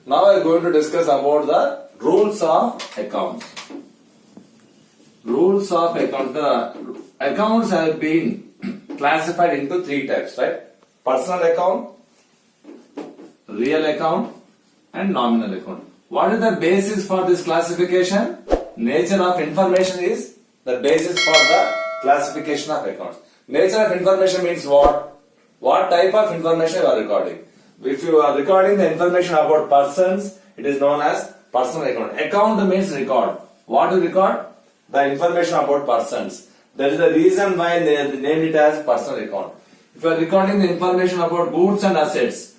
Now I am going to discuss about the rules of accounts. Rules of accounts. The accounts have been classified into three types, right? Personal account, real account, and nominal account. What is the basis for this classification? Nature of information is the basis for the classification of accounts. Nature of information means what? What type of information you are recording? If you are recording the information about persons, it is known as personal account. Account means record. What to record? The information about persons. That is the reason why they named it as personal account. If you are recording the information about goods and assets,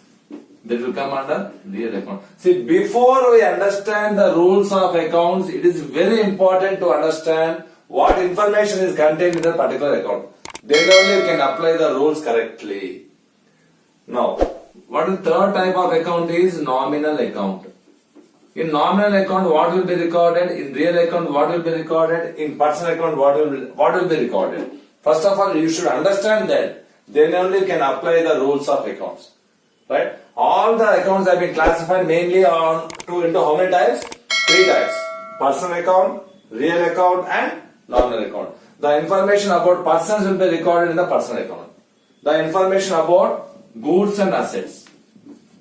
that will come under real account. See, before we understand the rules of accounts, it is very important to understand what information is contained in a particular account. Then only you can apply the rules correctly. Now, what is the third type of account is nominal account. In nominal account, what will be recorded? In real account, what will be recorded? In personal account, what will be recorded? First of all, you should understand that. Then only you can apply the rules of accounts. Right? All the accounts have been classified mainly into how many types? Three types. Personal account, real account, and nominal account. The information about persons will be recorded in the personal account. The information about goods and assets.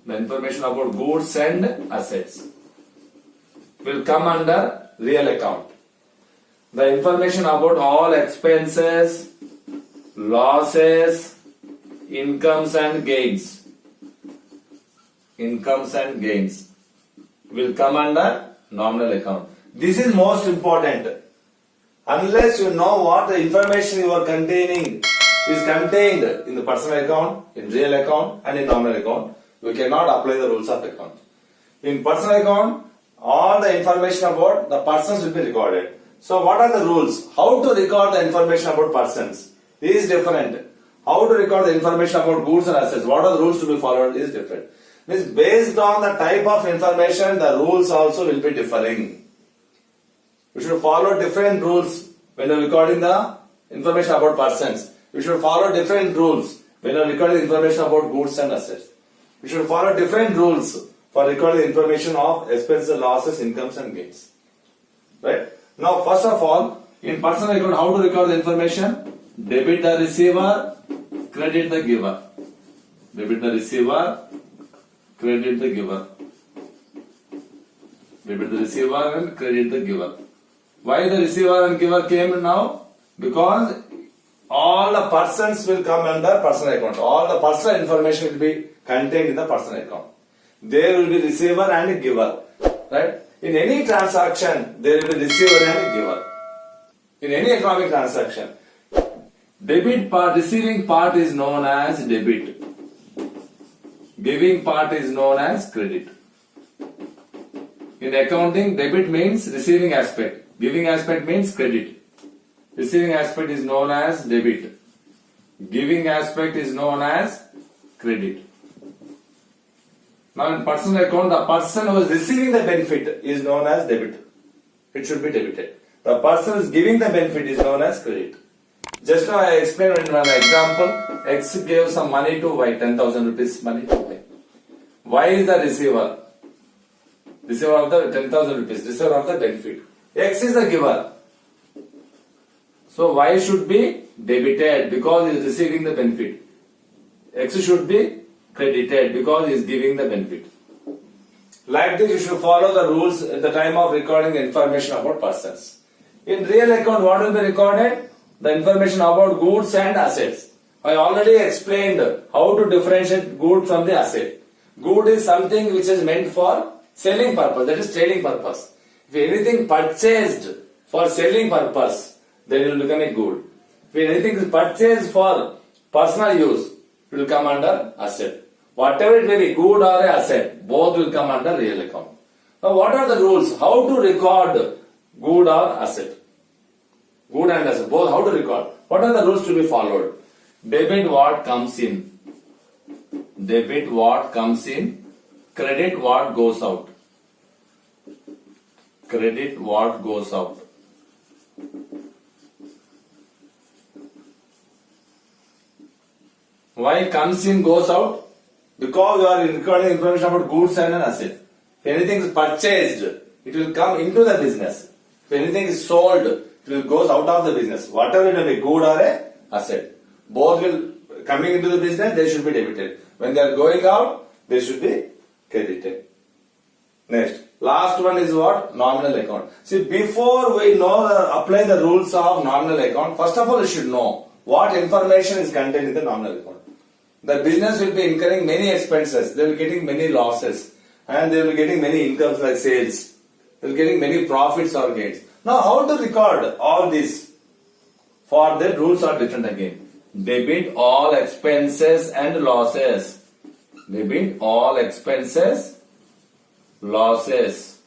The information about goods and assets will come under real account. The information about all expenses, losses, incomes and gains will come under nominal account. This is most important. Unless you know what the information you are containing is contained in the personal account, in real account, and in nominal account, you cannot apply the rules of account. In personal account, all the information about the persons will be recorded. So what are the rules? How to record the information about persons is different. How to record the information about goods and assets, what are the rules to be followed is different. Means based on the type of information, the rules also will be differing. You should follow different rules when you are recording the information about persons. You should follow different rules when you are recording information about goods and assets. You should follow different rules for recording information of expenses, losses, incomes and gains. Right? Now first of all, in personal account, how to record the information? Debit the receiver, credit the giver. Debit the receiver, credit the giver. Debit the receiver and credit the giver. Why the receiver and giver came now? Because all the persons will come under personal account. All the personal information will be contained in the personal account. There will be receiver and giver. Right? In any transaction, there will be receiver and giver. In any economic transaction, debit part, receiving part is known as debit. Giving part is known as credit. In accounting, debit means receiving aspect. Giving aspect means credit. Receiving aspect is known as debit. Giving aspect is known as credit. Now in personal account, the person who is receiving the benefit is known as debit. It should be debited. The person who is giving the benefit is known as credit. Just now I explained in one example, X gave some money to Y, 10,000 rupees money to Y. Y is the receiver. Receiver of the 10,000 rupees, receiver of the benefit. X is the giver. So Y should be debited because he is receiving the benefit. X should be credited because he is giving the benefit. Like this, you should follow the rules at the time of recording the information about persons. In real account, what will be recorded? The information about goods and assets. I already explained how to differentiate good from the asset. Good is something which is meant for selling purpose, that is trading purpose. If anything purchased for selling purpose, then it will become a good. If anything is purchased for personal use, it will come under asset. Whatever it may be, good or asset, both will come under real account. Now what are the rules? How to record good or asset? Good and asset, both how to record. What are the rules to be followed? Debit what comes in. Debit what comes in. Credit what goes out. Credit what goes out. Why comes in, goes out? Because you are recording information about goods and an asset. If anything is purchased, it will come into the business. If anything is sold, it will goes out of the business. Whatever it may be, good or a asset. Both will coming into the business, they should be debited. When they are going out, they should be credited. Next, last one is what? Nominal account. See, before we apply the rules of nominal account, first of all, you should know what information is contained in the nominal account. The business will be incurring many expenses, they will be getting many losses, and they will be getting many incomes like sales. They will be getting many profits or gains. Now, how to record all this? For that, rules are different again. Debit all expenses and losses. Debit all expenses, losses.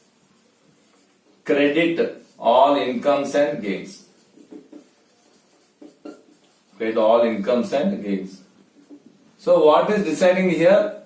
Credit all incomes and gains. Credit all incomes and gains. So what is deciding here?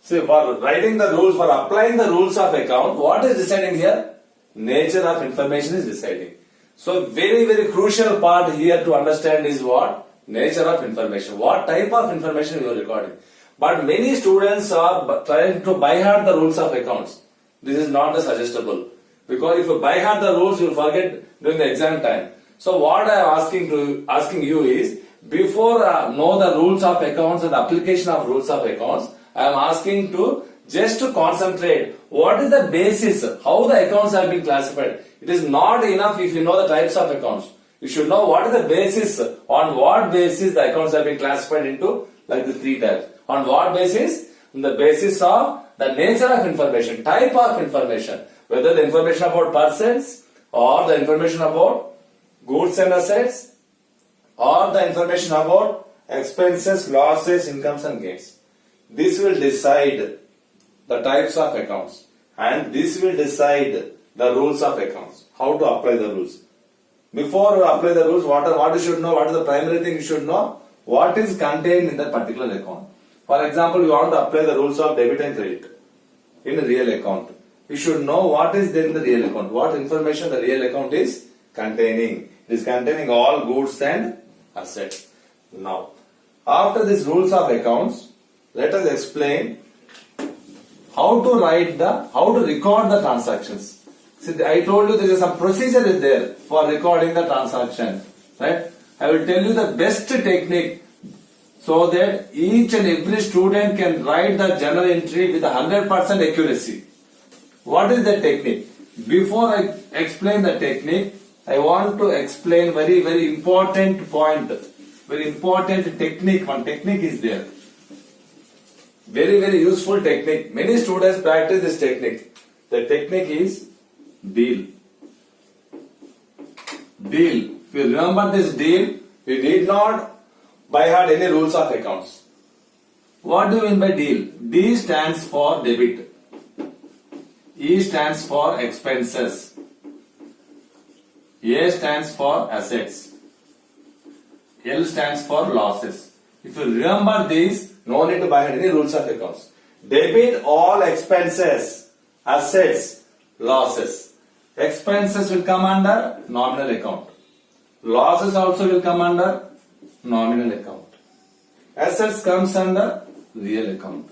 See, for writing the rules, for applying the rules of account, what is deciding here? Nature of information is deciding. So very, very crucial part here to understand is what? Nature of information. What type of information you are recording. But many students are trying to by heart the rules of accounts. This is not the suggestible. Because if you by heart the rules, you will forget during the exam time. So what I am asking you is, before know the rules of accounts and the application of rules of accounts, I am asking to just to concentrate what is the basis, how the accounts have been classified. It is not enough if you know the types of accounts. You should know what is the basis, on what basis the accounts have been classified into like the three types. On what basis? On the basis of the nature of information, type of information, whether the information about persons or the information about goods and assets or the information about expenses, losses, incomes and gains. This will decide the types of accounts and this will decide the rules of accounts, how to apply the rules. Before you apply the rules, what you should know, what is the primary thing you should know, what is contained in that particular account. For example, you want to apply the rules of debit and credit in a real account. You should know what is there in the real account, what information the real account is containing. It is containing all goods and assets. Now, after these rules of accounts, let us explain how to record the transactions. See, I told you there is some procedure is there for recording the transaction, right? I will tell you the best technique so that each and every student can write the journal entry with 100% accuracy. What is the technique? Before I explain the technique, I want to explain very, very important point, very important technique. One technique is there. Very, very useful technique. Many students practice this technique. The technique is deal. Deal. If you remember this deal, we did not by heart any rules of accounts. What do you mean by deal? D stands for debit. E stands for expenses. A stands for assets. L stands for losses. If you remember these, no need to by heart any rules of accounts. Debit all expenses, assets, losses. Expenses will come under nominal account. Losses also will come under nominal account. Assets comes under real account.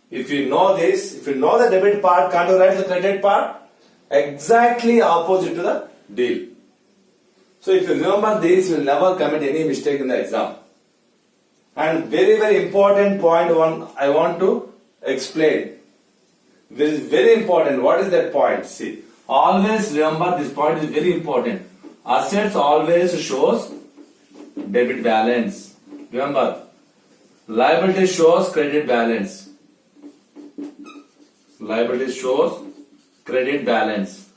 If you know this, if you know the debit part, can't you write the credit part? Exactly opposite to the deal. So if you remember this, you will never commit any mistake in the exam. And very, very important point one I want to explain. This is very important. What is that point? See, always remember this point is very important. Assets always shows debit balance. Remember, liability shows credit balance. Liability shows credit balance.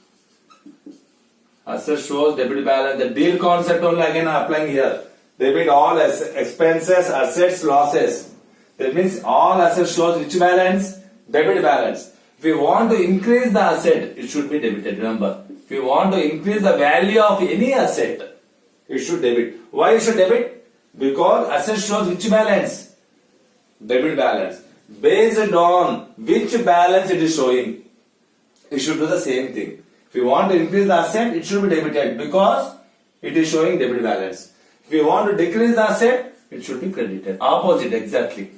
Asset shows debit balance. The deal concept only again I am applying here. Debit all expenses, assets, losses. That means all assets shows which balance? Debit balance. If you want to increase the asset, it should be debited. Remember, if you want to increase the value of any asset, it should debit. Why it should debit? Because asset shows which balance? Debit balance. Based on which balance it is showing, it should do the same thing. If you want to increase the asset, it should be debited because it is showing debit balance. If you want to decrease the asset, it should be credited. Opposite exactly.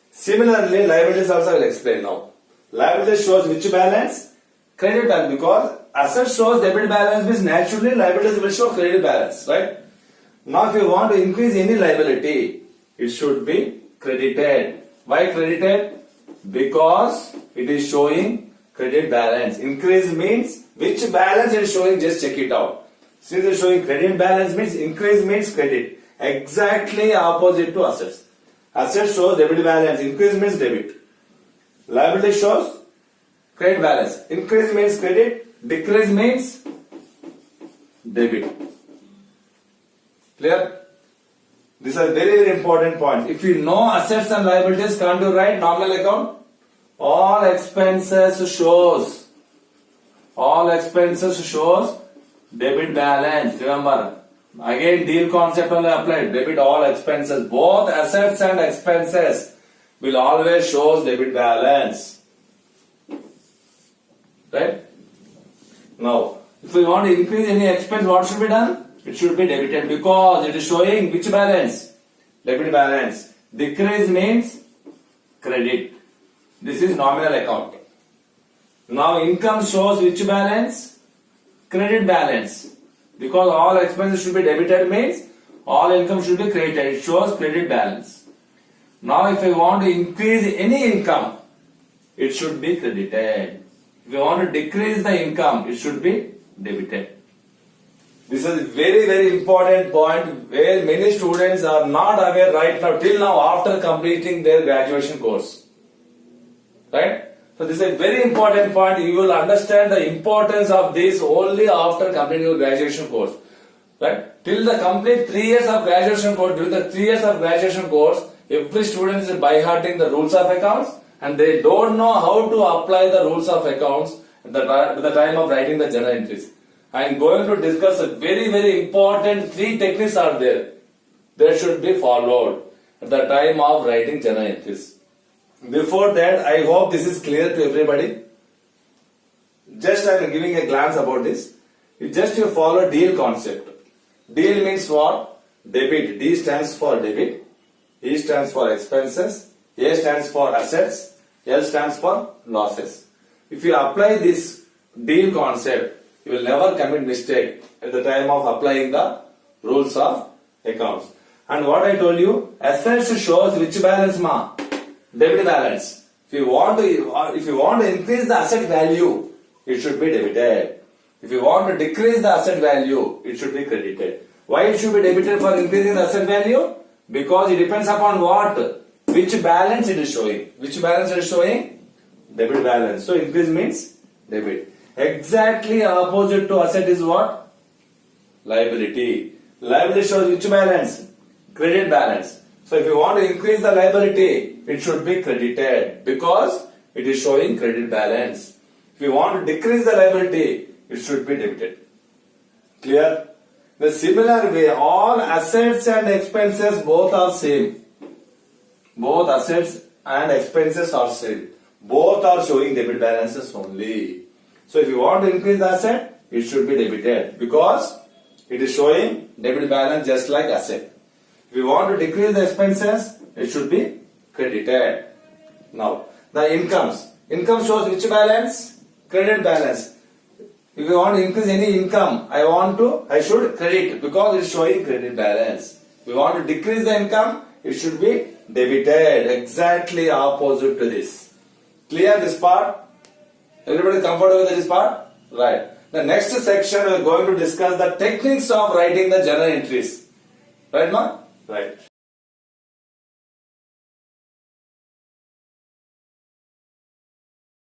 Similarly, liabilities also I will explain now. Liability shows which balance? Credit balance. Because asset shows debit balance means naturally liabilities will show credit balance, right? Now if you want to increase any liability, it should be credited. Why credited? Because it is showing credit balance. Increase means which balance it is showing, just check it out. Since it is showing credit balance means increase means credit. Exactly opposite to assets. Assets shows debit balance. Increase means debit. Liability shows credit balance. Increase means credit. Decrease means debit. Clear? These are very, very important points. If you know assets and liabilities, can't you write nominal account? All expenses shows debit balance. Remember, again deal concept only applied. Debit all expenses. Both assets and expenses will always shows debit balance. Right? Now, if we want to increase any expense, what should be done? It should be debited because it is showing which balance? Debit balance. Decrease means credit. This is nominal account. Now income shows which balance? Credit balance. Because all expenses should be debited means all income should be credited. It shows credit balance. Now if I want to increase any income, it should be credited. If you want to decrease the income, it should be debited. This is a very, very important point where many students are not aware right now, till now after completing their graduation course. Right? So this is a very important point. You will understand the importance of this only after completing your graduation course. Right? Till the complete 3 years of graduation course, during the 3 years of graduation course, every student is by hearting the rules of accounts and they don't know how to apply the rules of accounts at the time of writing the journal entries. I am going to discuss a very, very important 3 techniques are there. They should be followed at the time of writing journal entries. Before that, I hope this is clear to everybody. Just I am giving a glance about this. You follow deal concept. Deal means what? Debit. D stands for debit. E stands for expenses. A stands for assets. L stands for losses. If you apply this deal concept, you will never commit mistake at the time of applying the rules of accounts. And what I told you, assets shows which balance ma? Debit balance. If you want to increase the asset value, it should be debited. If you want to decrease the asset value, it should be credited. Why it should be debited for increasing the asset value? Because it depends upon what? Which balance it is showing. Which balance it is showing? Debit balance. So increase means debit. Exactly opposite to asset is what? Liability. Liability shows which balance? Credit balance. So if you want to increase the liability, it should be credited because it is showing credit balance. If you want to decrease the liability, it should be debited. Clear? The similar way, all assets and expenses both are same. Both assets and expenses are same. Both are showing debit balances only. So if you want to increase the asset, it should be debited because it is showing debit balance just like asset. If you want to decrease the expenses, it should be credited. Now, the incomes. Income shows which balance? Credit balance. If you want to increase any income, I should credit because it is showing credit balance. If you want to decrease the income, it should be debited. Exactly opposite to this. Clear this part? Everybody comfortable with this part? Right. The next section we are going to discuss the techniques of writing the journal entries. Right, ma? Right.